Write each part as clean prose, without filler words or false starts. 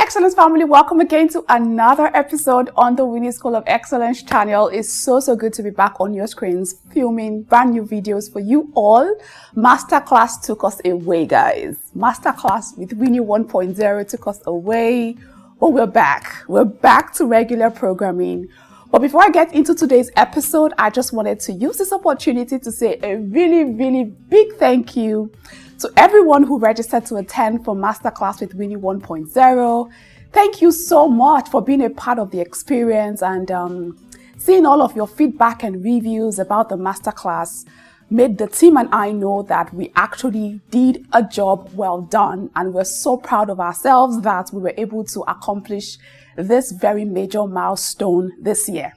Excellence family, welcome again to another episode on the Winnie School of Excellence channel. It's so good to be back on your screens filming brand new videos for you all. Masterclass took us away, guys. Masterclass with Winnie 1.0 took us away, but we're back. We're back to regular programming. But before I get into today's episode, I just wanted to use this opportunity to say a really big thank you to everyone who registered to attend for Masterclass with Winnie 1.0. Thank you so much for being a part of the experience, and seeing all of your feedback and reviews about the Masterclass made the team and I know that we actually did a job well done, and we're so proud of ourselves that we were able to accomplish this very major milestone this year.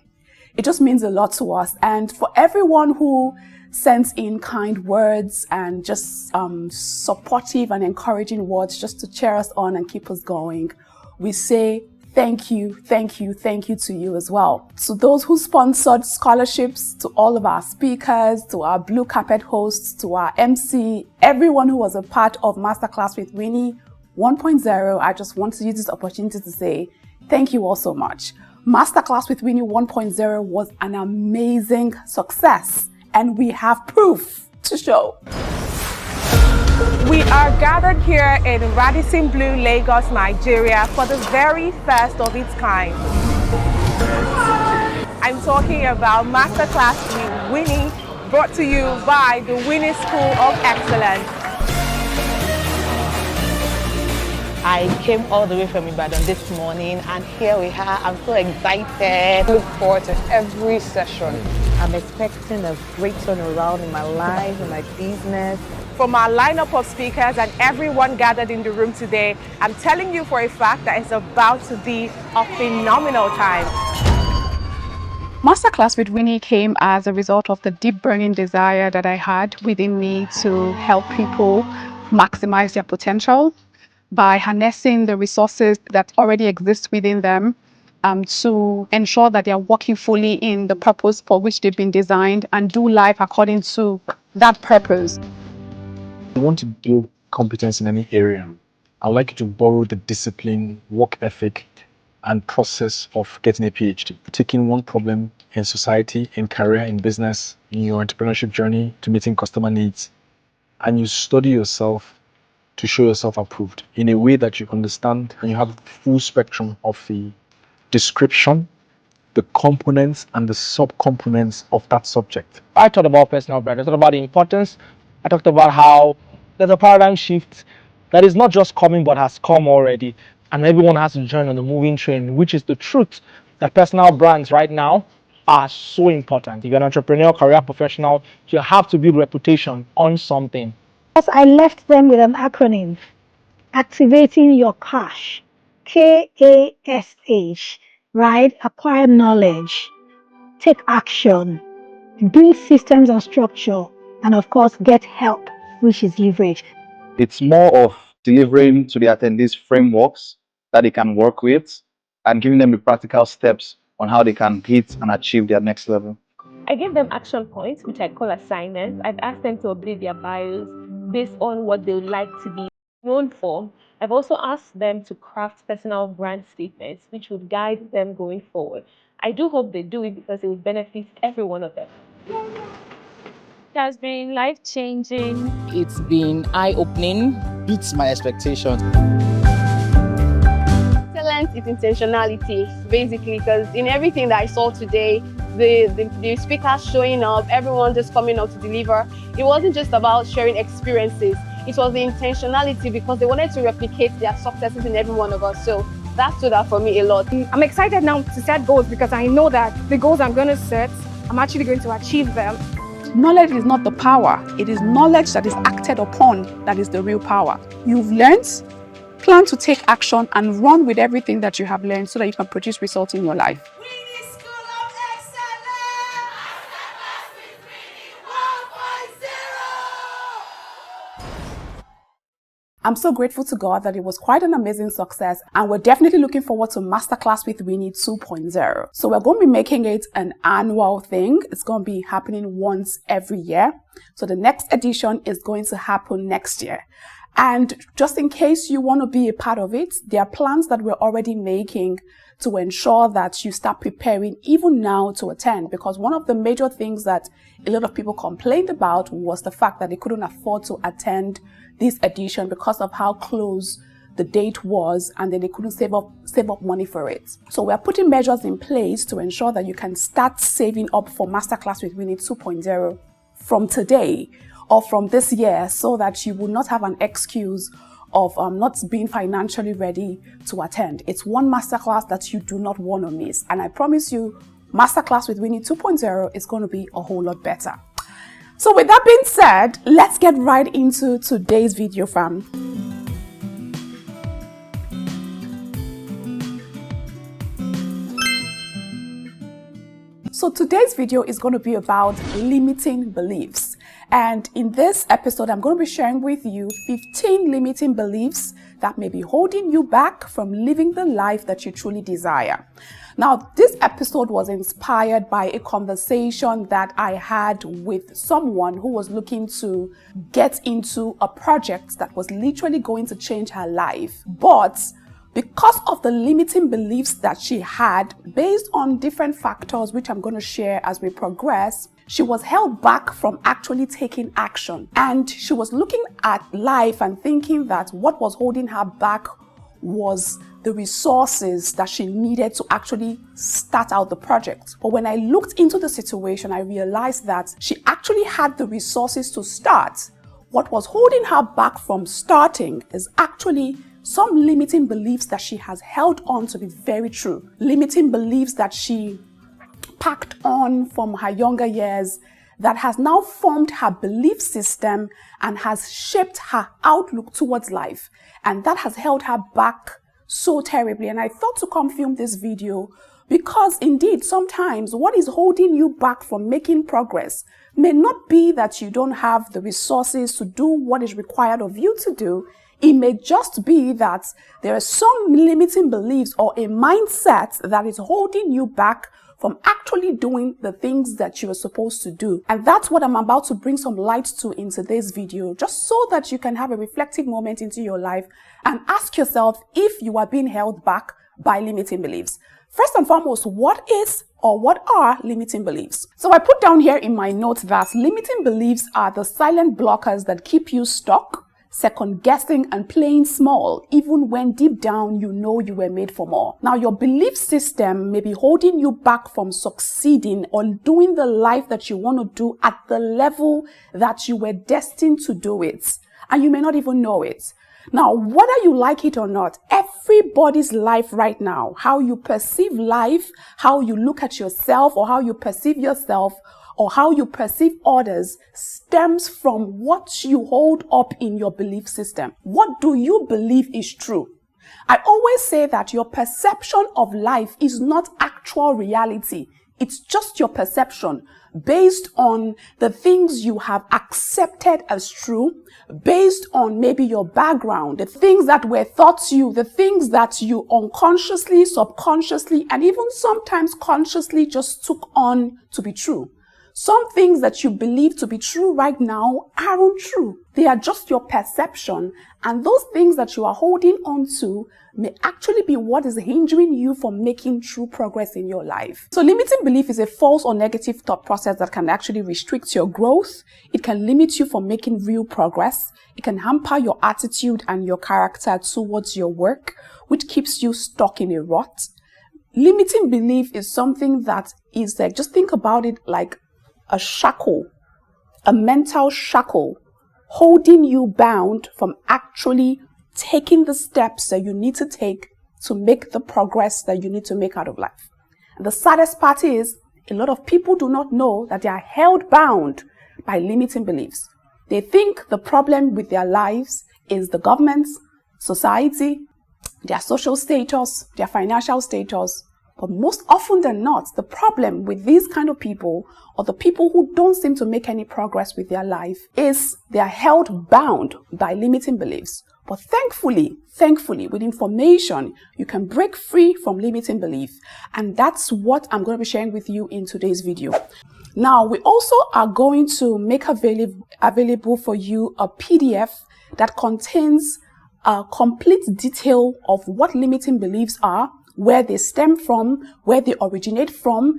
It just means a lot to us, and for everyone who sends in kind words and just supportive and encouraging words just to cheer us on and keep us going, we say thank you to you as well. To those who sponsored scholarships, to all of our speakers, to our blue carpet hosts, to our MC, everyone who was a part of Masterclass with Winnie 1.0, I just want to use this opportunity to say thank you all so much. Masterclass with Winnie 1.0 was an amazing success, and we have proof to show. We are gathered here in Radisson Blu, Lagos, Nigeria for the very first of its kind. I'm talking about Masterclass with Winnie, brought to you by the Winnie School of Excellence. I came all the way from Ibadan this morning, and here we are. I'm so excited. Look forward to every session. I'm expecting a great turnaround in my life, in my business. From our lineup of speakers and everyone gathered in the room today, I'm telling you for a fact that it's about to be a phenomenal time. Masterclass with Winnie came as a result of the deep burning desire that I had within me to help people maximize their potential by harnessing the resources that already exist within them, to ensure that they are working fully in the purpose for which they've been designed and do life according to that purpose. You want to build competence in any area, I'd like you to borrow the discipline, work ethic, and process of getting a PhD. Taking one problem in society, in career, in business, in your entrepreneurship journey, to meeting customer needs, and you study yourself to show yourself approved in a way that you understand and you have a full spectrum of the description, the components, and the sub-components of that subject. I talked about personal brand. I talked about the importance. I talked about how there's a paradigm shift that is not just coming but has come already, and everyone has to join on the moving train, which is the truth that personal brands right now are so important. If you're an entrepreneur, career professional, you have to build reputation on something. Yes, I left them with an acronym: activating your cash, KASH, right? Acquire knowledge, take action, build systems and structure, and of course, get help, which is leverage. It's more of delivering to the attendees frameworks that they can work with and giving them the practical steps on how they can hit and achieve their next level. I gave them action points, which I call assignments. I've asked them to update their bios based on what they would like to be known for. I've also asked them to craft personal brand statements, which would guide them going forward. I do hope they do it because it will benefit every one of them. It has been life-changing. It's been eye-opening. Beats my expectations. Excellence is intentionality, basically, because in everything that I saw today, the speakers showing up, everyone just coming up to deliver, it wasn't just about sharing experiences. It was the intentionality, because they wanted to replicate their successes in every one of us. So that stood out for me a lot. I'm excited now to set goals, because I know that the goals I'm going to set, I'm actually going to achieve them. Knowledge is not the power. It is knowledge that is acted upon that is the real power. You've learned, plan to take action and run with everything that you have learned so that you can produce results in your life. Winnie School of Excellence! Masterclass with Winnie 1.0! I'm so grateful to God that it was quite an amazing success, and we're definitely looking forward to Masterclass with Winnie 2.0. So we're going to be making it an annual thing. It's going to be happening once every year. So the next edition is going to happen next year. And just in case you want to be a part of it, there are plans that we're already making to ensure that you start preparing even now to attend. Because one of the major things that a lot of people complained about was the fact that they couldn't afford to attend this edition because of how close the date was, and then they couldn't save up money for it. So we're putting measures in place to ensure that you can start saving up for Masterclass with Winnie 2.0 from today or from this year, so that you will not have an excuse of not being financially ready to attend. It's one masterclass that you do not want to miss. And I promise you, Masterclass with Winnie 2.0 is going to be a whole lot better. So with that being said, let's get right into today's video, fam. So today's video is going to be about limiting beliefs. And in this episode, I'm going to be sharing with you 15 limiting beliefs that may be holding you back from living the life that you truly desire. Now, this episode was inspired by a conversation that I had with someone who was looking to get into a project that was literally going to change her life. But because of the limiting beliefs that she had based on different factors, which I'm going to share as we progress, she was held back from actually taking action. And she was looking at life and thinking that what was holding her back was the resources that she needed to actually start out the project. But when I looked into the situation, I realized that she actually had the resources to start. What was holding her back from starting is actually some limiting beliefs that she has held on to be very true. Limiting beliefs that she packed on from her younger years that has now formed her belief system and has shaped her outlook towards life. And that has held her back so terribly. And I thought to come film this video because indeed sometimes what is holding you back from making progress may not be that you don't have the resources to do what is required of you to do. It may just be that there are some limiting beliefs or a mindset that is holding you back from actually doing the things that you are supposed to do. And that's what I'm about to bring some light to in today's video, just so that you can have a reflective moment into your life and ask yourself if you are being held back by limiting beliefs. First and foremost, what is or what are limiting beliefs? So I put down here in my notes that limiting beliefs are the silent blockers that keep you stuck, second guessing and playing small, even when deep down you know you were made for more. Now, your belief system may be holding you back from succeeding or doing the life that you want to do at the level that you were destined to do it, and you may not even know it. Now, whether you like it or not, everybody's life right now, how you perceive life, how you look at yourself or how you perceive yourself, or how you perceive others stems from what you hold up in your belief system. What do you believe is true? I always say that your perception of life is not actual reality. It's just your perception based on the things you have accepted as true, based on maybe your background, the things that were taught to you, the things that you unconsciously, subconsciously, and even sometimes consciously just took on to be true. Some things that you believe to be true right now aren't true. They are just your perception, and those things that you are holding on to may actually be what is hindering you from making true progress in your life. So limiting belief is a false or negative thought process that can actually restrict your growth. It can limit you from making real progress. It can hamper your attitude and your character towards your work, which keeps you stuck in a rut. Limiting belief is something that is like, just think about it like a shackle, a mental shackle holding you bound from actually taking the steps that you need to take to make the progress that you need to make out of life. And the saddest part is a lot of people do not know that they are held bound by limiting beliefs. They think the problem with their lives is the government, society, their social status, their financial status. But most often than not, the problem with these kind of people, or the people who don't seem to make any progress with their life, is they are held bound by limiting beliefs. But thankfully, with information, you can break free from limiting belief. And that's what I'm going to be sharing with you in today's video. Now, we also are going to make available for you a PDF that contains a complete detail of what limiting beliefs are, where they stem from, where they originate from,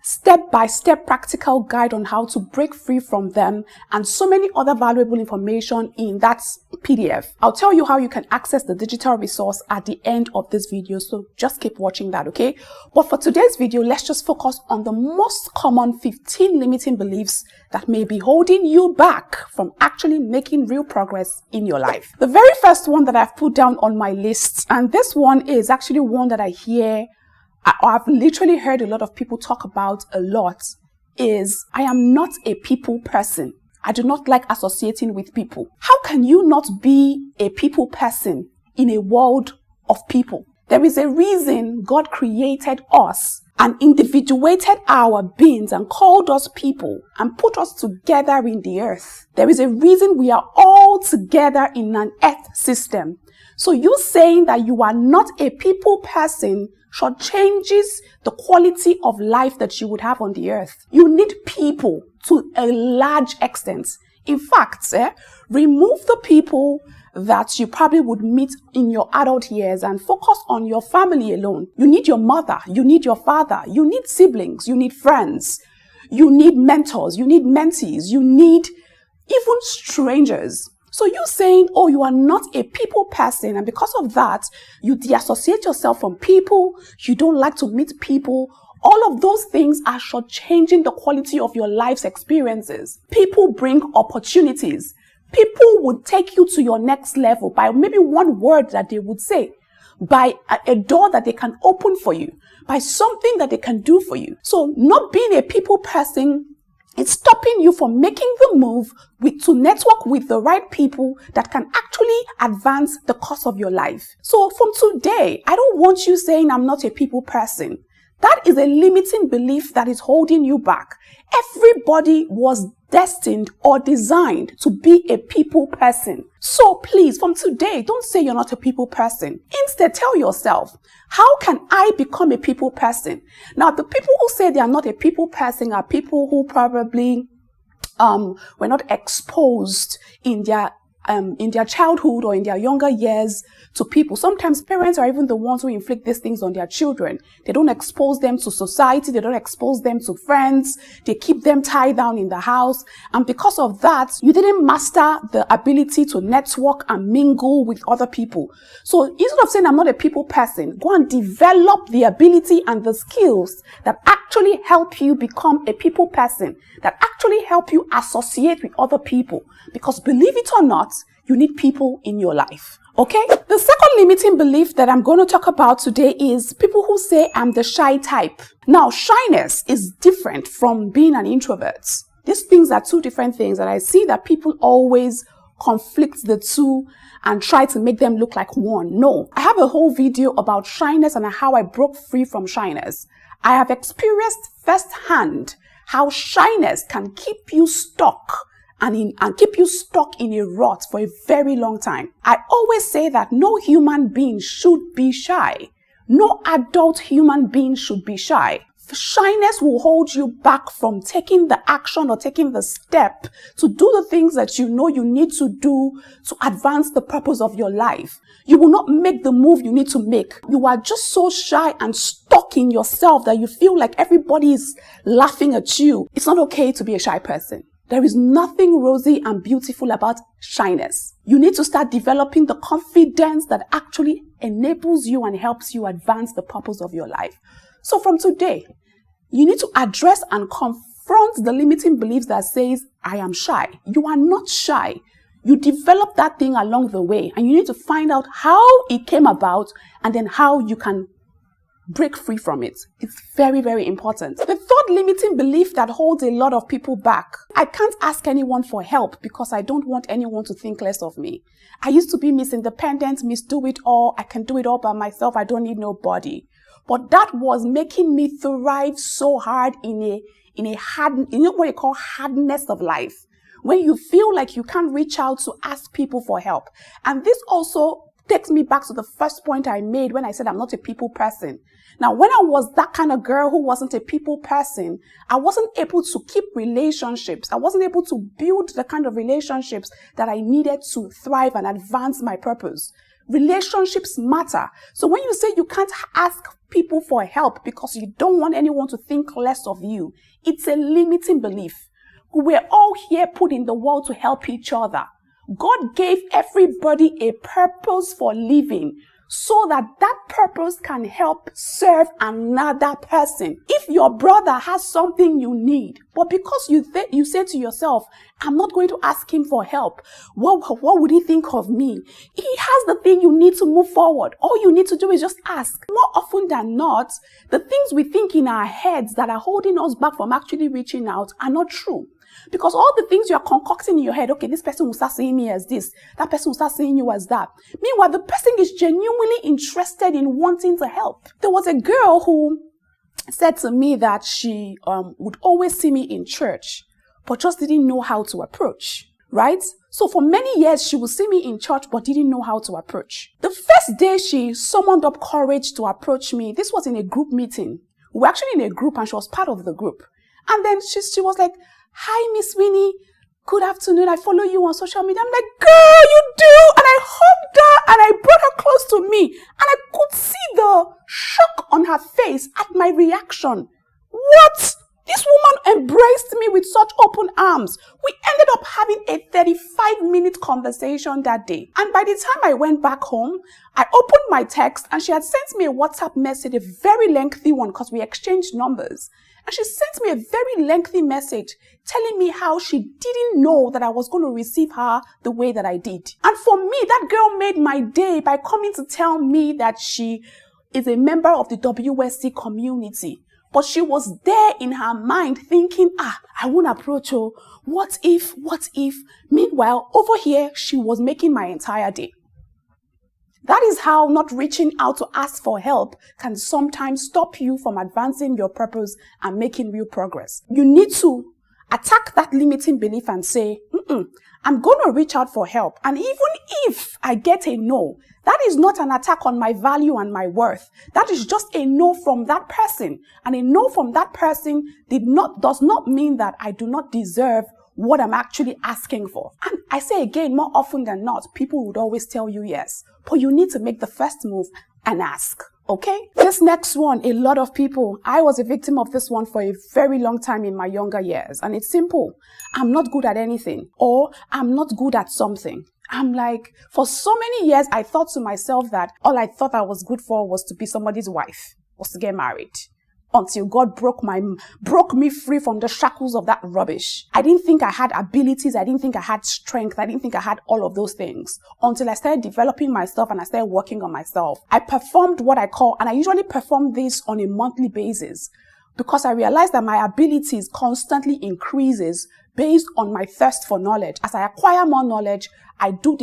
step-by-step practical guide on how to break free from them, and so many other valuable information in that PDF. I'll tell you how you can access the digital resource at the end of this video, so just keep watching that, okay? But for today's video, let's just focus on the most common 15 limiting beliefs that may be holding you back from actually making real progress in your life. The very first one that I've put down on my list, and this one is actually one that I've literally heard a lot of people talk about a lot, is I am not a people person. I do not like associating with people. How can you not be a people person in a world of people? There is a reason God created us and individuated our beings and called us people and put us together in the earth. There is a reason we are all together in an earth system. So you saying that you are not a people person changes the quality of life that you would have on the earth. You need people to a large extent. In fact, remove the people that you probably would meet in your adult years and focus on your family alone. You need your mother, you need your father, you need siblings, you need friends, you need mentors, you need mentees, you need even strangers. So you saying, oh, you are not a people person, and because of that, you deassociate yourself from people, you don't like to meet people. All of those things are shortchanging the quality of your life's experiences. People bring opportunities. People would take you to your next level by maybe one word that they would say, by a door that they can open for you, by something that they can do for you. So not being a people person, it's stopping you from making the move to network with the right people that can actually advance the course of your life. So from today, I don't want you saying I'm not a people person. That is a limiting belief that is holding you back. Everybody was destined or designed to be a people person. So please, from today, don't say you're not a people person. Instead, tell yourself, how can I become a people person? Now, the people who say they are not a people person are people who probably were not exposed in their childhood or in their younger years to people. Sometimes parents are even the ones who inflict these things on their children. They don't expose them to society. They don't expose them to friends. They keep them tied down in the house. And because of that, you didn't master the ability to network and mingle with other people. So instead of saying I'm not a people person, go and develop the ability and the skills that actually help you become a people person, that actually help you associate with other people. Because believe it or not, you need people in your life. Okay? The second limiting belief that I'm going to talk about today is people who say I'm the shy type. Now, shyness is different from being an introvert. These things are two different things, and I see that people always conflict the two and try to make them look like one. No, I have a whole video about shyness and how I broke free from shyness. I have experienced firsthand how shyness can keep you stuck and keep you stuck in a rut for a very long time. I always say that no human being should be shy. No adult human being should be shy. Shyness will hold you back from taking the action or taking the step to do the things that you know you need to do to advance the purpose of your life. You will not make the move you need to make. You are just so shy and stuck in yourself that you feel like everybody is laughing at you. It's not okay to be a shy person. There is nothing rosy and beautiful about shyness. You need to start developing the confidence that actually enables you and helps you advance the purpose of your life. So from today, you need to address and confront the limiting beliefs that says, I am shy. You are not shy. You develop that thing along the way, and you need to find out how it came about and then how you can break free from it. It's very, very important. The third limiting belief that holds a lot of people back. I can't ask anyone for help because I don't want anyone to think less of me. I used to be Miss Independent, Miss Do It All. I can do it all by myself. I don't need nobody. But that was making me thrive so hard in a hard, you know what they call hardness of life. When you feel like you can't reach out to ask people for help. And this also takes me back to the first point I made when I said I'm not a people person. Now, when I was that kind of girl who wasn't a people person, I wasn't able to keep relationships. I wasn't able to build the kind of relationships that I needed to thrive and advance my purpose. Relationships matter. So when you say you can't ask people for help because you don't want anyone to think less of you, it's a limiting belief. We're all here put in the world to help each other. God gave everybody a purpose for living so that that purpose can help serve another person. If your brother has something you need, but because you say to yourself, I'm not going to ask him for help, what would he think of me? He has the thing you need to move forward. All you need to do is just ask. More often than not, the things we think in our heads that are holding us back from actually reaching out are not true. Because all the things you're concocting in your head, okay, this person will start seeing me as this, that person will start seeing you as that. Meanwhile, the person is genuinely interested in wanting to help. There was a girl who said to me that she would always see me in church, but just didn't know how to approach, right? So for many years, she would see me in church, but didn't know how to approach. The first day she summoned up courage to approach me, this was in a group meeting. We were actually in a group and she was part of the group. And then she was like, hi, Miss Winnie. Good afternoon. I follow you on social media. I'm like, girl, you do. And I hugged her and I brought her close to me. And I could see the shock on her face at my reaction. What? This woman embraced me with such open arms. We ended up having a 35-minute conversation that day. And by the time I went back home, I opened my text and she had sent me a WhatsApp message, a very lengthy one because we exchanged numbers. And she sent me a very lengthy message telling me how she didn't know that I was going to receive her the way that I did. And for me, that girl made my day by coming to tell me that she is a member of the WSC community. But she was there in her mind thinking, I won't approach her. What if? Meanwhile, over here, she was making my entire day. That is how not reaching out to ask for help can sometimes stop you from advancing your purpose and making real progress. You need to attack that limiting belief and say, I'm going to reach out for help. And even if I get a no, that is not an attack on my value and my worth. That is just a no from that person. And a no from that person does not mean that I do not deserve what I'm actually asking for. And I say again, more often than not, people would always tell you yes, but you need to make the first move and ask. Okay? This next one, a lot of people, I was a victim of this one for a very long time in my younger years. And it's simple. I'm not good at anything, or I'm not good at something. I'm like, for so many years, I thought to myself that all I thought I was good for was to be somebody's wife, was to get married. Until God broke me free from the shackles of that rubbish. I didn't think I had abilities. I didn't think I had strength. I didn't think I had all of those things until I started developing myself and I started working on myself. I performed what I call, and I usually perform this on a monthly basis because I realized that my abilities constantly increases based on my thirst for knowledge. As I acquire more knowledge, I do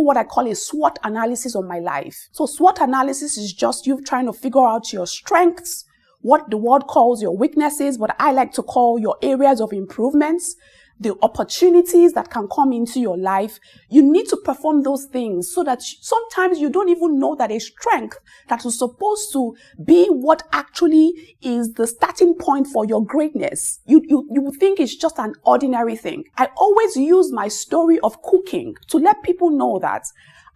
what I call a SWOT analysis of my life. So SWOT analysis is just you trying to figure out your strengths, what the world calls your weaknesses, what I like to call your areas of improvements, the opportunities that can come into your life. You need to perform those things so that sometimes you don't even know that a strength that is supposed to be what actually is the starting point for your greatness. You think it's just an ordinary thing. I always use my story of cooking to let people know that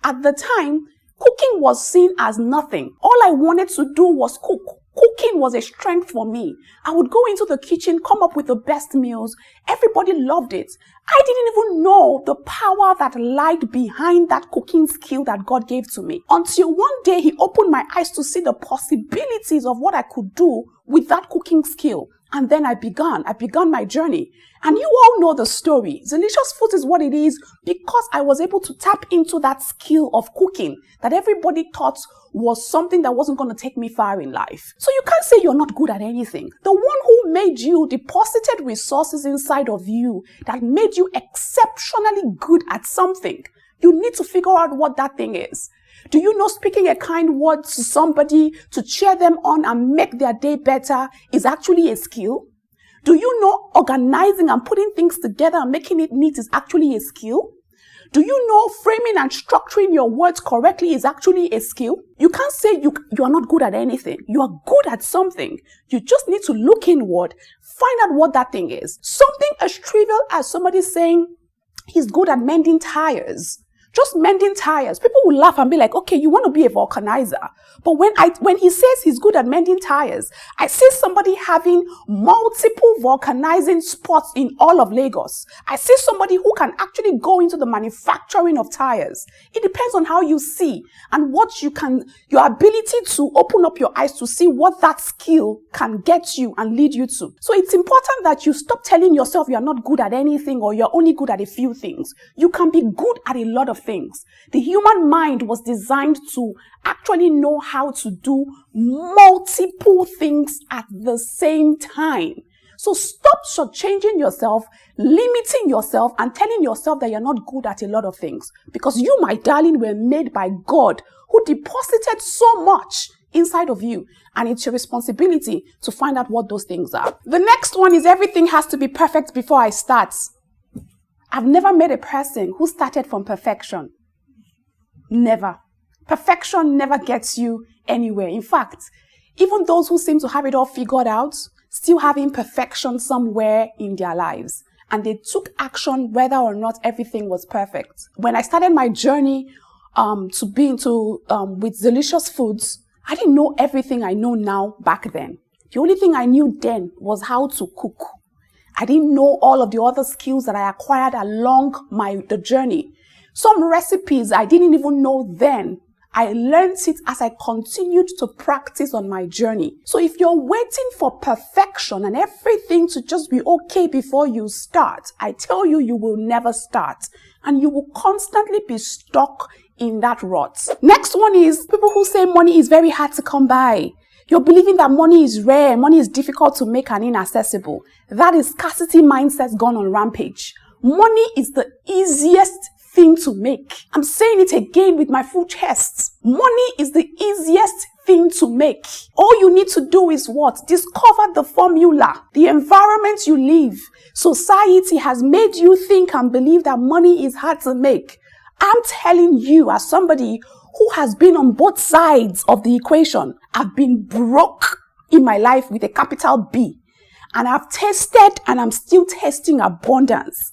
at the time, cooking was seen as nothing. All I wanted to do was cook. Cooking was a strength for me. I would go into the kitchen, come up with the best meals. Everybody loved it. I didn't even know the power that lied behind that cooking skill that God gave to me. Until one day he opened my eyes to see the possibilities of what I could do with that cooking skill. And then I began my journey. And you all know the story. Delicious Food is what it is because I was able to tap into that skill of cooking that everybody thought was something that wasn't going to take me far in life. So you can't say you're not good at anything. The one who made you deposited resources inside of you that made you exceptionally good at something. You need to figure out what that thing is. Do you know speaking a kind word to somebody to cheer them on and make their day better is actually a skill? Do you know organizing and putting things together and making it neat is actually a skill? Do you know framing and structuring your words correctly is actually a skill? You can't say you are not good at anything. You are good at something. You just need to look inward, find out what that thing is. Something as trivial as somebody saying he's good at mending tires. Just mending tires. People will laugh and be like, okay, you want to be a vulcanizer. But when he says he's good at mending tires, I see somebody having multiple vulcanizing spots in all of Lagos. I see somebody who can actually go into the manufacturing of tires. It depends on how you see and what your ability to open up your eyes to see what that skill can get you and lead you to. So it's important that you stop telling yourself you're not good at anything or you're only good at a few things. You can be good at a lot of things. The human mind was designed to actually know how to do multiple things at the same time. So stop shortchanging yourself, limiting yourself, and telling yourself that you're not good at a lot of things. Because you, my darling, were made by God, who deposited so much inside of you. And it's your responsibility to find out what those things are. The next one is everything has to be perfect before I start. I've never met a person who started from perfection. Never. Perfection never gets you anywhere. In fact, even those who seem to have it all figured out still have imperfection somewhere in their lives. And they took action whether or not everything was perfect. When I started my journey with delicious foods, I didn't know everything I know now back then. The only thing I knew then was how to cook. I didn't know all of the other skills that I acquired along the journey. Some recipes I didn't even know then. I learned it as I continued to practice on my journey. So if you're waiting for perfection and everything to just be okay before you start, I tell you, you will never start. And you will constantly be stuck in that rut. Next one is people who say money is very hard to come by. You're believing that money is rare, money is difficult to make and inaccessible. That is scarcity mindset gone on rampage. Money is the easiest thing to make. I'm saying it again with my full chest. Money is the easiest thing to make. All you need to do is what? Discover the formula, the environment you live. Society has made you think and believe that money is hard to make. I'm telling you, as somebody who has been on both sides of the equation, I've been broke in my life with a capital B. And I've tasted and I'm still tasting abundance.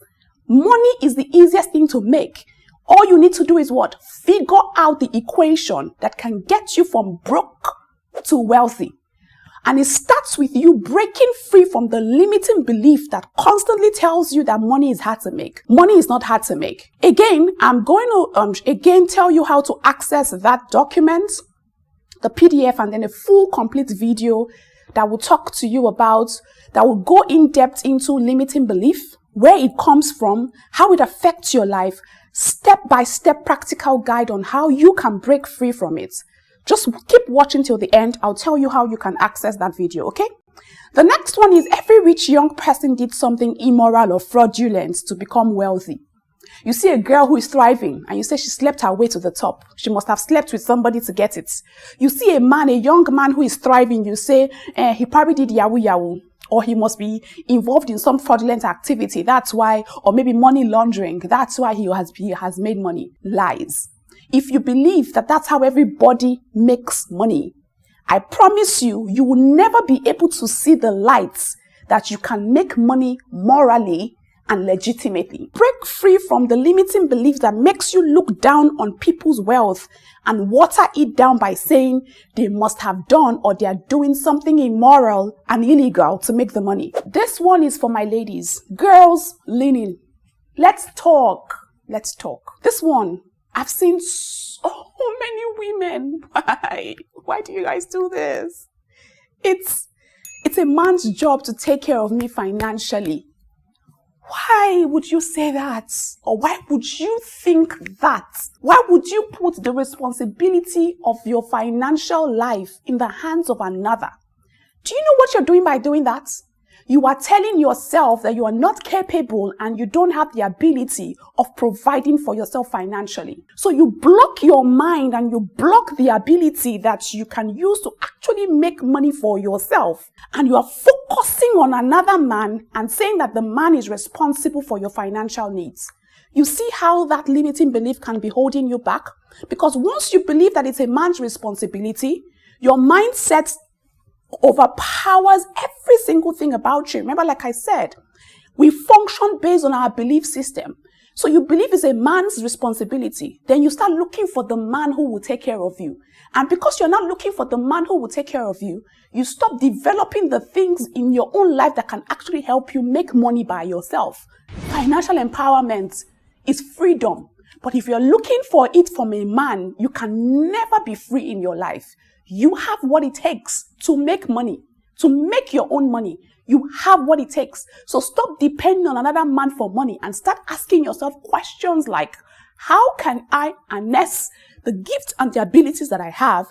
Money is the easiest thing to make. All you need to do is what? Figure out the equation that can get you from broke to wealthy. And it starts with you breaking free from the limiting belief that constantly tells you that money is hard to make. Money is not hard to make. Again, I'm going to tell you how to access that document, the PDF, and then a full complete video that will talk to you about, that will go in depth into limiting belief, where it comes from, how it affects your life, step-by-step practical guide on how you can break free from it. Just keep watching till the end. I'll tell you how you can access that video, okay? The next one is every rich young person did something immoral or fraudulent to become wealthy. You see a girl who is thriving and you say she slept her way to the top. She must have slept with somebody to get it. You see a young man who is thriving, you say he probably did yahoo yahoo. Or he must be involved in some fraudulent activity. That's why, or maybe money laundering. That's why he has made money. Lies. If you believe that that's how everybody makes money, I promise you, you will never be able to see the lights that you can make money morally and legitimately. Break free from the limiting belief that makes you look down on people's wealth and water it down by saying they must have done or they are doing something immoral and illegal to make the money. This one is for my ladies. Girls, lean in. Let's talk. Let's talk. This one, I've seen so many women. Why do you guys do this? It's a man's job to take care of me financially. Why would you say that? Or why would you think that? Why would you put the responsibility of your financial life in the hands of another? Do you know what you're doing by doing that? You are telling yourself that you are not capable and you don't have the ability of providing for yourself financially. So you block your mind and you block the ability that you can use to actually make money for yourself. And you are focusing on another man and saying that the man is responsible for your financial needs. You see how that limiting belief can be holding you back? Because once you believe that it's a man's responsibility, your mindset overpowers every single thing about you. Remember, like I said, we function based on our belief system. So you believe it's a man's responsibility. Then you start looking for the man who will take care of you. And because you're not looking for the man who will take care of you, you stop developing the things in your own life that can actually help you make money by yourself. Financial empowerment is freedom. But if you're looking for it from a man, you can never be free in your life. You have what it takes to make money, to make your own money. You have what it takes. So stop depending on another man for money and start asking yourself questions like, how can I harness the gifts and the abilities that I have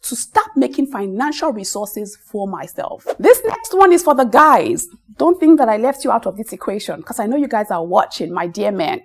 to start making financial resources for myself? This next one is for the guys. Don't think that I left you out of this equation because I know you guys are watching, my dear men.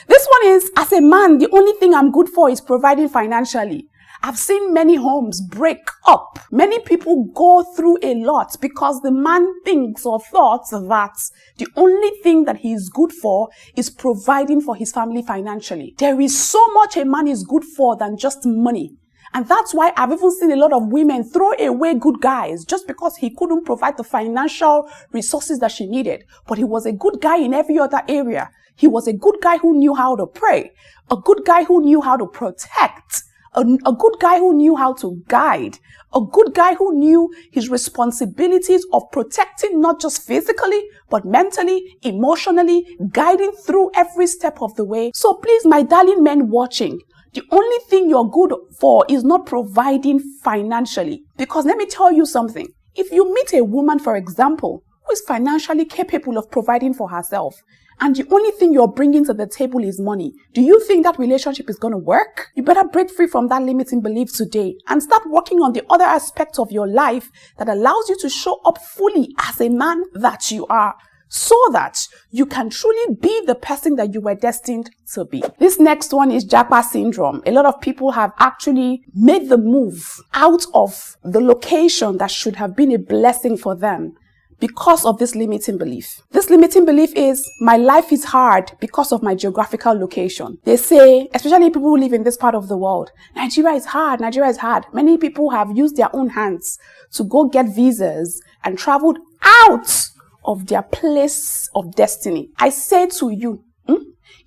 This one is, as a man, the only thing I'm good for is providing financially. I've seen many homes break up. Many people go through a lot because the man thinks or thought that the only thing that he is good for is providing for his family financially. There is so much a man is good for than just money. And that's why I've even seen a lot of women throw away good guys just because he couldn't provide the financial resources that she needed. But he was a good guy in every other area. He was a good guy who knew how to pray, a good guy who knew how to protect, a good guy who knew how to guide, a good guy who knew his responsibilities of protecting not just physically, but mentally, emotionally, guiding through every step of the way. So please, my darling men watching, the only thing you're good for is not providing financially. Because let me tell you something. If you meet a woman, for example, who is financially capable of providing for herself, and the only thing you're bringing to the table is money, do you think that relationship is going to work? You better break free from that limiting belief today and start working on the other aspects of your life that allows you to show up fully as a man that you are, so that you can truly be the person that you were destined to be. This next one is Japa syndrome. A lot of people have actually made the move out of the location that should have been a blessing for them because of this limiting belief. This limiting belief is, my life is hard because of my geographical location. They say, especially people who live in this part of the world, Nigeria is hard, Nigeria is hard. Many people have used their own hands to go get visas and traveled out of their place of destiny. I say to you,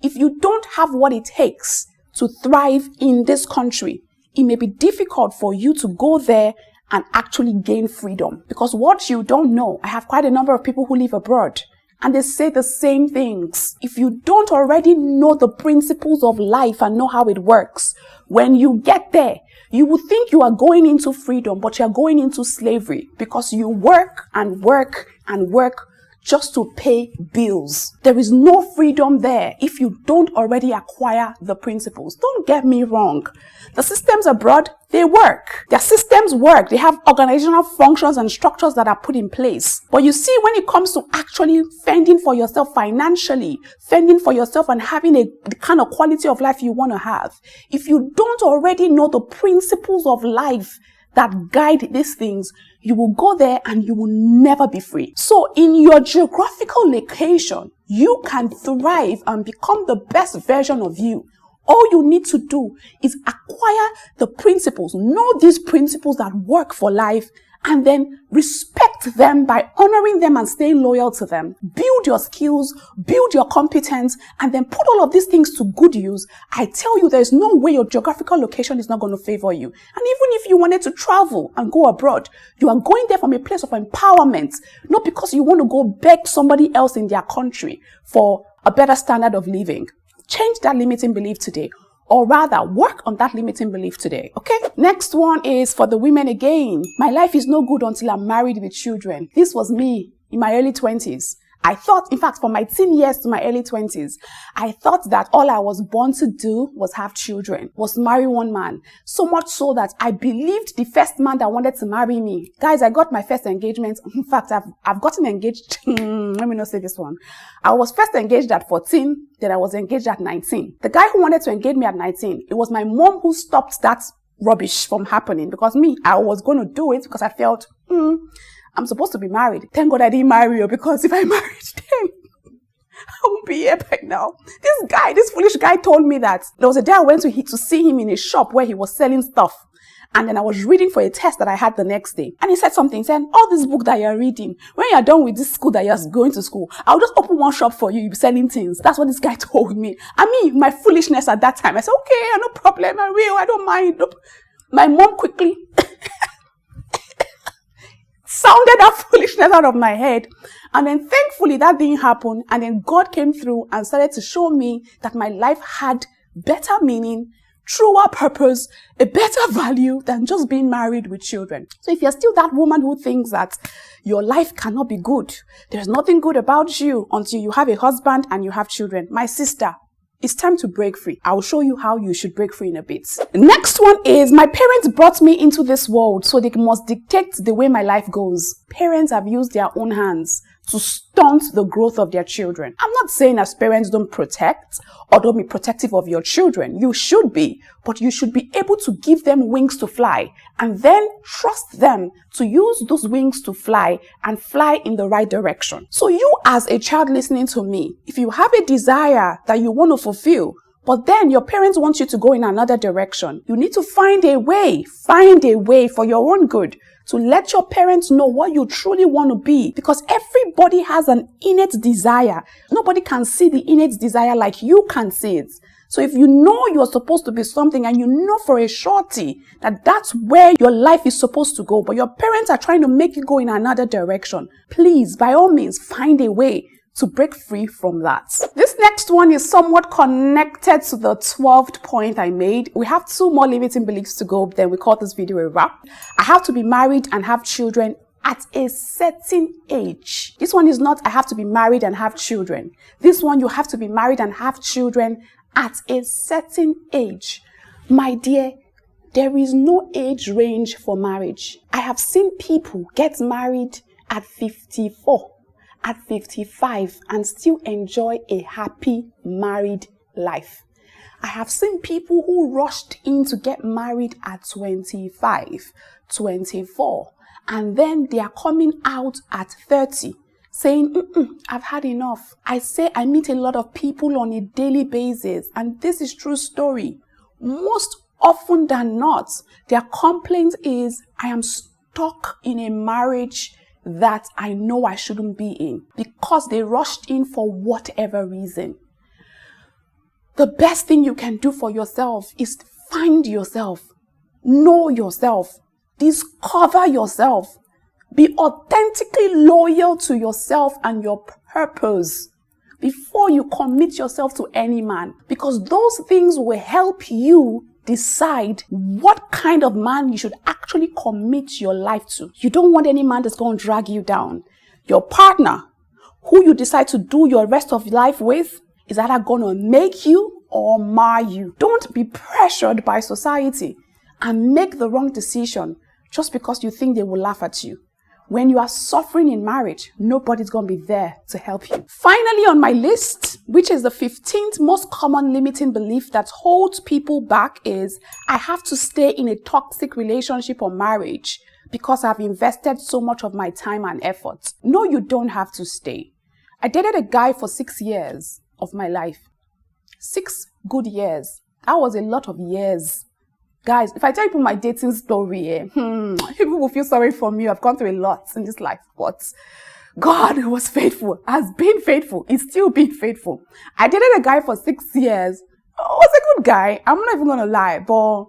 if you don't have what it takes to thrive in this country, it may be difficult for you to go there and actually gain freedom. Because what you don't know, I have quite a number of people who live abroad and they say the same things. If you don't already know the principles of life and know how it works, when you get there, you will think you are going into freedom, but you're going into slavery because you work and work and work just to pay bills. There is no freedom there if you don't already acquire the principles. Don't get me wrong. The systems abroad, they work. Their systems work. They have organizational functions and structures that are put in place. But you see, when it comes to actually fending for yourself financially, fending for yourself and having the kind of quality of life you want to have, if you don't already know the principles of life that guide these things, you will go there and you will never be free. So in your geographical location, you can thrive and become the best version of you. All you need to do is acquire the principles, know these principles that work for life, and then respect them by honoring them and staying loyal to them. Build your skills, build your competence, and then put all of these things to good use. I tell you, there's no way your geographical location is not going to favor you. And even if you wanted to travel and go abroad, you are going there from a place of empowerment, not because you want to go beg somebody else in their country for a better standard of living. Change that limiting belief today. Or rather, work on that limiting belief today, okay? Next one is for the women again. My life is no good until I'm married with children. This was me in my early 20s. I thought, in fact, from my teen years to my early 20s, I thought that all I was born to do was have children, was marry one man. So much so that I believed the first man that wanted to marry me. Guys, I got my first engagement. In fact, I've gotten engaged. Let me not say this one. I was first engaged at 14, then I was engaged at 19. The guy who wanted to engage me at 19, it was my mom who stopped that rubbish from happening, because I was going to do it because I felt, I'm supposed to be married. Thank God I didn't marry you, because if I married then, I won't be here by now. This foolish guy told me that there was a day I went to see him in a shop where he was selling stuff. And then I was reading for a test that I had the next day. And he said something, saying, all this book that you're reading, when you're done with this school that you're going to school, I'll just open one shop for you, you'll be selling things. That's what this guy told me. I mean, my foolishness at that time, I said, okay, no problem, I will, I don't mind. Nope. My mom quickly sounded that foolishness out of my head. And then thankfully that didn't happen. And then God came through and started to show me that my life had better meaning, truer purpose, a better value than just being married with children. So if you're still that woman who thinks that your life cannot be good, there's nothing good about you until you have a husband and you have children, my sister, it's time to break free. I will show you how you should break free in a bit. The next one is, my parents brought me into this world, so they must dictate the way my life goes. Parents have used their own hands to stunt the growth of their children. I'm not saying as parents don't protect or don't be protective of your children. You should be, but you should be able to give them wings to fly and then trust them to use those wings to fly and fly in the right direction. So you as a child listening to me, if you have a desire that you want to fulfill, but then your parents want you to go in another direction, you need to find a way for your own good to let your parents know what you truly want to be, because everybody has an innate desire. Nobody can see the innate desire like you can see it. So if you know you're supposed to be something and you know for a surety that that's where your life is supposed to go, but your parents are trying to make you go in another direction, please, by all means, find a way to break free from that. This next one is somewhat connected to the 12th point I made. We have 2 more limiting beliefs to go, then we call this video a wrap. I have to be married and have children at a certain age. This one is not I have to be married and have children. This one, you have to be married and have children at a certain age. My dear, there is no age range for marriage. I have seen people get married at 54. At 55 and still enjoy a happy married life. I have seen people who rushed in to get married at 25, 24, and then they are coming out at 30 saying, I've had enough. I meet a lot of people on a daily basis, and this is true story. Most often than not, their complaint is, I am stuck in a marriage that I know I shouldn't be in, because they rushed in for whatever reason. The best thing you can do for yourself is find yourself, know yourself, discover yourself, be authentically loyal to yourself and your purpose before you commit yourself to any man, because those things will help you decide what kind of man you should actually commit your life to. You don't want any man that's going to drag you down. Your partner, who you decide to do your rest of life with, is either going to make you or mar you. Don't be pressured by society and make the wrong decision just because you think they will laugh at you. When you are suffering in marriage, nobody's going to be there to help you. Finally on my list, which is the 15th most common limiting belief that holds people back, is I have to stay in a toxic relationship or marriage because I've invested so much of my time and effort. No, you don't have to stay. I dated a guy for 6 years of my life. 6 good years. That was a lot of years. Guys, if I tell people my dating story, people will feel sorry for me. I've gone through a lot in this life, but God was faithful, has been faithful, is still being faithful. I dated a guy for 6 years. Was a good guy. I'm not even going to lie, but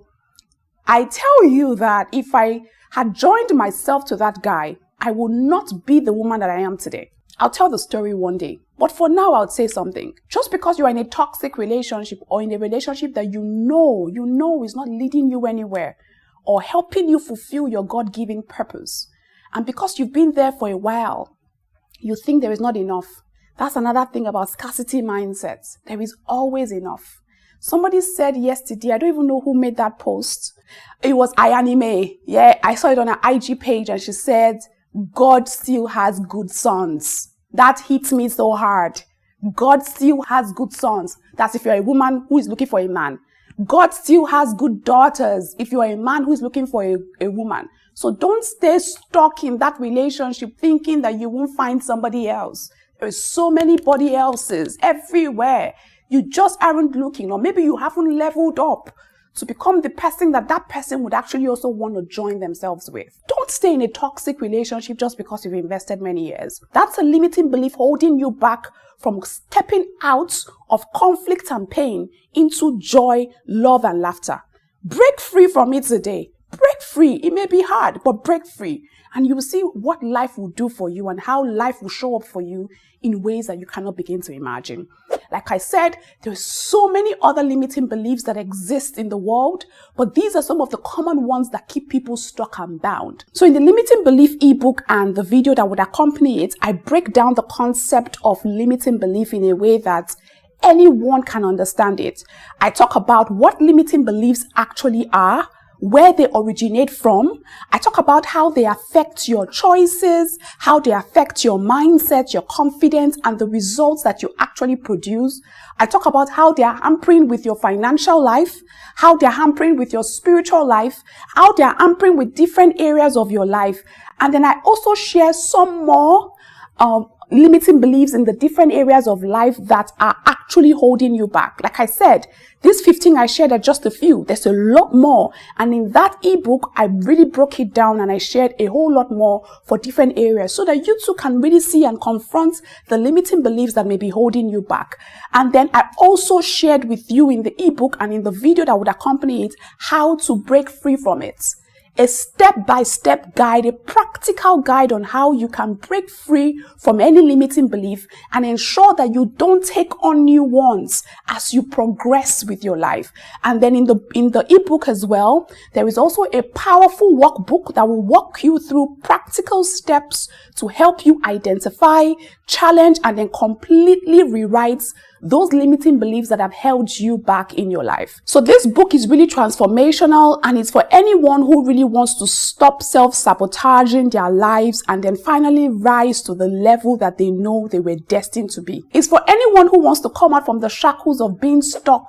I tell you that if I had joined myself to that guy, I would not be the woman that I am today. I'll tell the story one day. But for now, I would say something. Just because you're in a toxic relationship or in a relationship that you know is not leading you anywhere or helping you fulfill your God-given purpose, and because you've been there for a while, you think there is not enough. That's another thing about scarcity mindsets. There is always enough. Somebody said yesterday, I don't even know who made that post. It was Ayanime. Yeah, I saw it on her IG page, and she said, God still has good sons. That hits me so hard. God still has good sons. That's if you're a woman who is looking for a man. God still has good daughters if you're a man who is looking for a woman. So don't stay stuck in that relationship thinking that you won't find somebody else. There's so many body else's everywhere. You just aren't looking, or maybe you haven't leveled up to become the person that that person would actually also want to join themselves with. Don't stay in a toxic relationship just because you've invested many years. That's a limiting belief holding you back from stepping out of conflict and pain into joy, love, and laughter. Break free from it today. Break free. It may be hard, but break free. And you will see what life will do for you and how life will show up for you in ways that you cannot begin to imagine. Like I said, there's so many other limiting beliefs that exist in the world, but these are some of the common ones that keep people stuck and bound. So in the limiting belief ebook and the video that would accompany it, I break down the concept of limiting belief in a way that anyone can understand it. I talk about what limiting beliefs actually are, where they originate from. I talk about how they affect your choices, how they affect your mindset, your confidence, and the results that you actually produce. I talk about how they are hampering with your financial life, how they are hampering with your spiritual life, how they are hampering with different areas of your life. And then I also share some more limiting beliefs in the different areas of life that are actually holding you back. Like I said, these 15 I shared are just a few. There's a lot more. And in that ebook, I really broke it down and I shared a whole lot more for different areas so that you too can really see and confront the limiting beliefs that may be holding you back. And then I also shared with you in the ebook and in the video that would accompany it, how to break free from it. A step-by-step guide, a practical guide on how you can break free from any limiting belief and ensure that you don't take on new ones as you progress with your life. And then in the ebook as well, there is also a powerful workbook that will walk you through practical steps to help you identify, challenge, and then completely rewrite those limiting beliefs that have held you back in your life. So this book is really transformational, and it's for anyone who really wants to stop self-sabotaging their lives and then finally rise to the level that they know they were destined to be. It's for anyone who wants to come out from the shackles of being stuck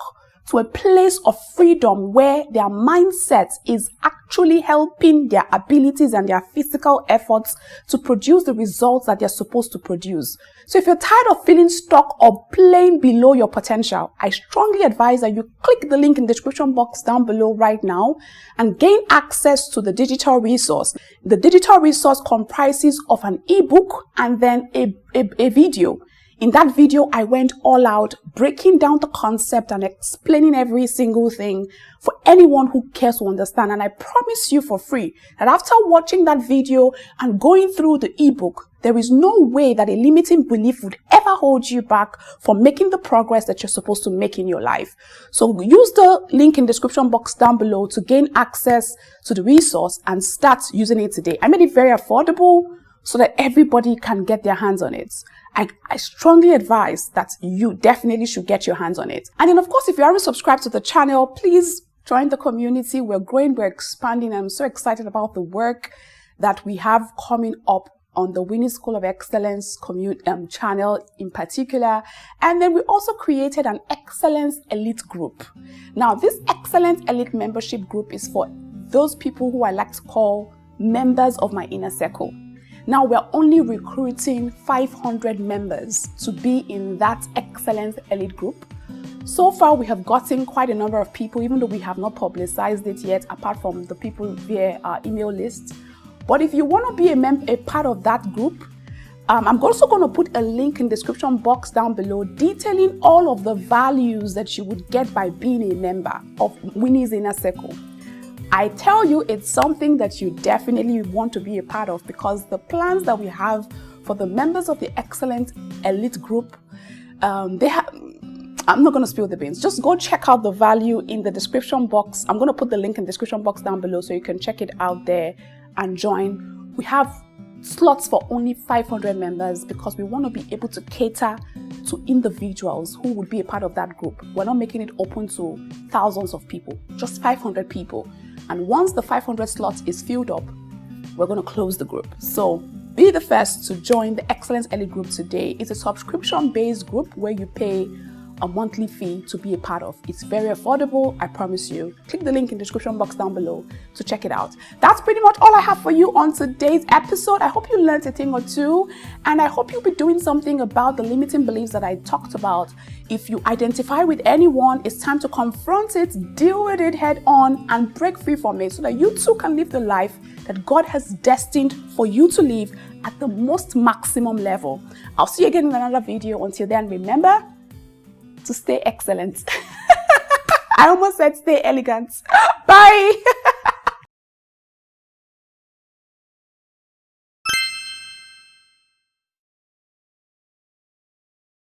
to a place of freedom where their mindset is actually helping their abilities and their physical efforts to produce the results that they're supposed to produce. So if you're tired of feeling stuck or playing below your potential, I strongly advise that you click the link in the description box down below right now and gain access to the digital resource. The digital resource comprises of an ebook and then a video. In that video, I went all out, breaking down the concept and explaining every single thing for anyone who cares to understand. And I promise you for free that after watching that video and going through the ebook, there is no way that a limiting belief would ever hold you back from making the progress that you're supposed to make in your life. So use the link in the description box down below to gain access to the resource and start using it today. I made it very affordable so that everybody can get their hands on it. I strongly advise that you definitely should get your hands on it. And then, of course, if you haven't subscribed to the channel, please join the community. We're growing, we're expanding. I'm so excited about the work that we have coming up on the Winnie School of Excellence channel in particular. And then we also created an Excellence Elite group. Now, this Excellence Elite membership group is for those people who I like to call members of my inner circle. Now we're only recruiting 500 members to be in that Excellence Elite group. So far, we have gotten quite a number of people, even though we have not publicized it yet, apart from the people via our email list. But if you want to be a part of that group, I'm also going to put a link in the description box down below detailing all of the values that you would get by being a member of Winnie's Inner Circle. I tell you, it's something that you definitely want to be a part of, because the plans that we have for the members of the Excellent Elite group, I'm not going to spill the beans. Just go check out the value in the description box. I'm going to put the link in the description box down below so you can check it out there and join. We have slots for only 500 members because we want to be able to cater to individuals who would be a part of that group. We're not making it open to thousands of people, just 500 people. And once the 500 slots is filled up, we're going to close the group. So be the first to join the Excellence Elite group today. It's a subscription-based group where you pay a monthly fee to be a part of. It's very affordable, I promise you. Click the link in the description box down below to check it out. That's pretty much all I have for you on today's episode. I hope you learned a thing or two, and I hope you'll be doing something about the limiting beliefs that I talked about. If you identify with anyone, it's time to confront it, deal with it head on, and break free from it so that you too can live the life that God has destined for you to live at the most maximum level. I'll see you again in another video. Until then, remember to stay excellent. I almost said stay elegant. Bye.